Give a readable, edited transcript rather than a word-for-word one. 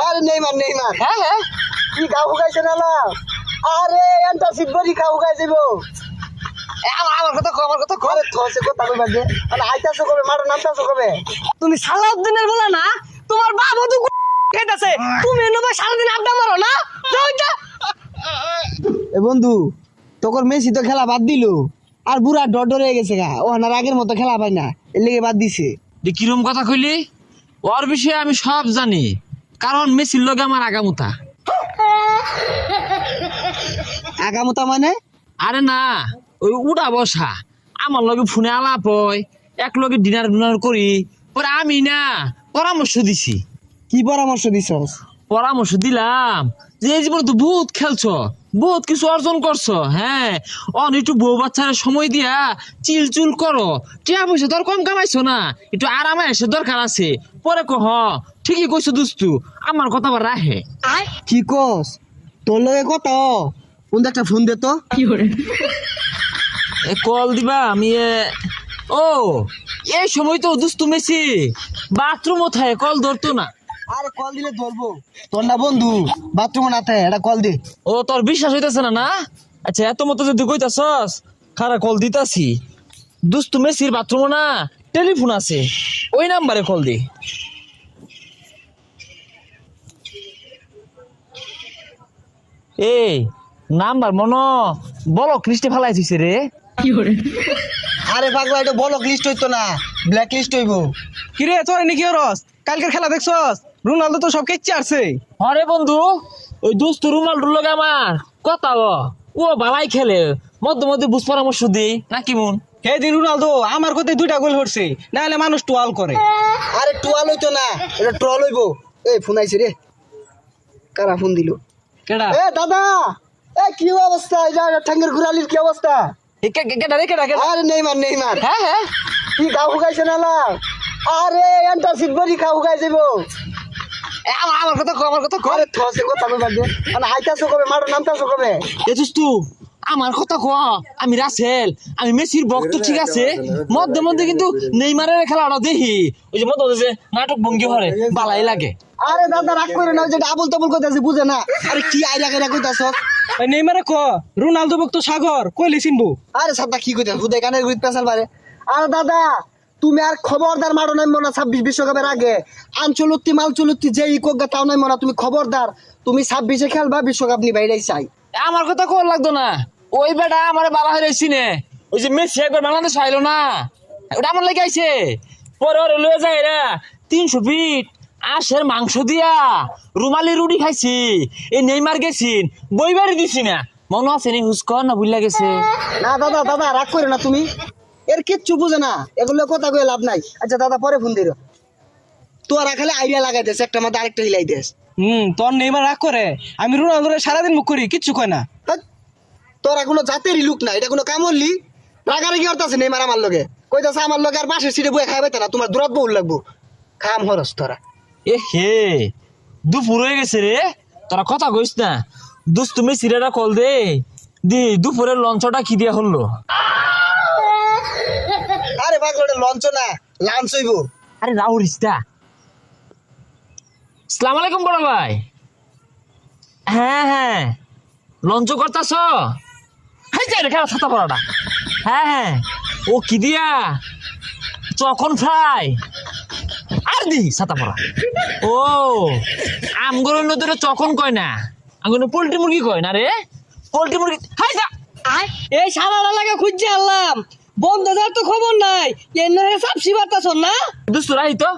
আরে নেইমার হ্যাঁ হ্যাঁ কি কাউ গাইছে না না আরে এন্টা সিবরি কাউ গাইছে গো আমার কথা কো আরে থসে কথা কইবা দে মানে আইতাছো কবে মারো নামতাছো কবে তুমি সালাউদ্দিনের বলা না তোমার বাবা তো কেটেছে তুমি এনে সারাদিন আড্ডা মারো না যাও যা এ বন্ধু তোর মেসি তো খেলা বাদ দিল আর বুড়া ডর হয়ে গেছে গা ও না আগের মতো খেলা পায় না এর লেগে বাদ দিছে কিরম কথা কইলি ওর বিষয়ে আমি সব জানি কারণ মেসির লগে আমার আগামুতা আগামতা মানে আরে না ওই উড়া বসা আমার লগে ফোনে আলাপ হয় এক লগে ডিনার করি পরে আমি না পরামর্শ দিছি কি পরামর্শ দিছস পরামর্শ দিলাম যে এই জীবনে তো বহুত খেলছ বহুত কিছু অর্জন করছো হ্যাঁ একটু বউ বাচ্চারা সময় দিয়া চিল করো টিয়া পয়সা তোর কম কামাইছো না একটু আরামে এসে দরকার আছে পরে কহ ঠিকই কইছো দুস্তু আমার কথা আবার রাহে কি কস তোর লগে কত কোন একটা ফোন দে তো কল দিবা আমি ও এই সময় তো দুস্তু মেসি বাথরুম থাকে কল ধরতো না আরে কল দিলে ধরবো তোর না বন্ধু বাথরুমে না থাকে এটা কল দে ও তোর বিশ্বাস হইতেছে না না আচ্ছা এত মতো যদি কইতাছস খারা কল দিতাছি দুস্তু মেসির বাথরুম না টেলিফোন আছে ওই নাম্বারে কল দি এই নাম্বার মনো বলো কৃষ্টি ফালাই দিছে রে আরে পাগলা এটা বলক লিস্ট হইতো না ব্ল্যাক লিস্ট হইবো কিরে তোর নাকি রস কালকের খেলা দেখছস রোনালদো তো সব কেচে আসছে আরে বন্ধু ওই দুস্তু রোনাল্ডোর লগে আমার কথা ও ভালাই খেলে মধ্যে মধ্যে বুঝ পরামর্শ দিই নাকি মন হে দিন রোনালদো আমার কথায় 2টা গোল করছে না হলে মানুষ টোয়াল করে আরে টুয়াল হইতো না এটা ট্রল হইবো এই ফোন আইছে রে কারা ফোন দিল কেডা এ দাদা এ কি অবস্থা এই যা ঠাঙ্গের ঘুরালির কি অবস্থা কেডা আরে নেইমার হ্যাঁ হ্যাঁ কি কাউ গাইছে না না আরে এন্টা সিবরি কাউ গাইছে গো আমার কথা কো আরে থসে কথা কইবা দে মানে আইতাছো কবে মারো নামতাছো কবে এ দুস্তু আমার কথা ক আমি রাসেল আমি মেসির ভক্ত ঠিক আছে মধ্যে মধ্যে কিন্তু নেইমারের খেলাটা দেখি ওই যে মধ্যে যে নাটক ভঙ্গি হরে বালাই লাগে আরে দাদা রাগ করে না যেটা আবল তাবল কইতাছে বুঝে না আরে কি আইরা কেনা কইতাছস নেইমারে ক রোনালদো ভক্ত সাগর কইলে চিনবো আরে সাদা কি কইতাছ হুদাই কানের গুইত পেছাল পারে আরে দাদা তুমি আর খবরদার মারো নাই মনে 26 বিশ্বকাপের আগে আঞ্চলত্তি মালচলত্তি যে ইকোগা তাও নাই মনে তুমি খবরদার তুমি 26-এ খেলবা বিশ্বকাপ নিবা এটাই চাই আমার কথা কোন লাগতো না ওই বেটা আমার বাবা হয়ে রয়েছি নে ওই যে মেসি একবার বাংলাদেশ আইলো না ওটা আমার লাগে আইছে পরে ওরে লয়ে যায় রে 300 ফিট আশের মাংস দিয়া রুমালি রুটি খাইছি এই নেইমার গেছিন বইবারে দিছি না মনে আছে নি হুস্কর না ভুল লাগেছে না দাদা রাগ করে না তুমি এর কিচ্ছু বুঝে না এগুলো কথা কয়ে লাভ নাই আচ্ছা দাদা পরে ফোন দিও তোরা খালি আইডিয়া লাগাই দেস একটা মধ্যে আরেকটা হিলাই দেস তোর নেইমার রাগ করে আমি রোনালদোরে সারাদিন মুখ করি কিচ্ছু কয় না তোরা কোনো জাতেরই লুক না এটা কোনো কামড়লি রাগারাগি করতেছে নেইমার আমার লগে কইতাছে আমার লগে আর পাশের সিটে বয়ে খাইবে না তোমার দূরত বহুল লাগবো খাম হরস তোরা এ হে দুপুর হয়ে গেছে রে তোরা কথা কইস না দুস্তু মেসিরা কল দে দি দুপুরের লঞ্চটা কি দিয়া হলো আরে পাগলটা লঞ্চ না লাঞ্চ হইবো আরে রাউরিস্তা আসসালামু আলাইকুম বড় ভাই হ্যাঁ লঞ্চ করতাছ হাই যাই রে খেলা ছাতা পড়াটা হ্যাঁ ও কি দিয়া চকন ফ্রাই আর দি ছাতা পড়া ও আমগুলো নদীরে চকন কয় না আমগুলো পোল্ট্রি মুরগি কয় না রে পোল্ট্রি মুরগি হাই যা এই সারা লাগা খুঁজছে আনলাম বন্ধ যার তো খবর নাই এর নয় সাপসি বার্তাছ না দুস্তু রাই তো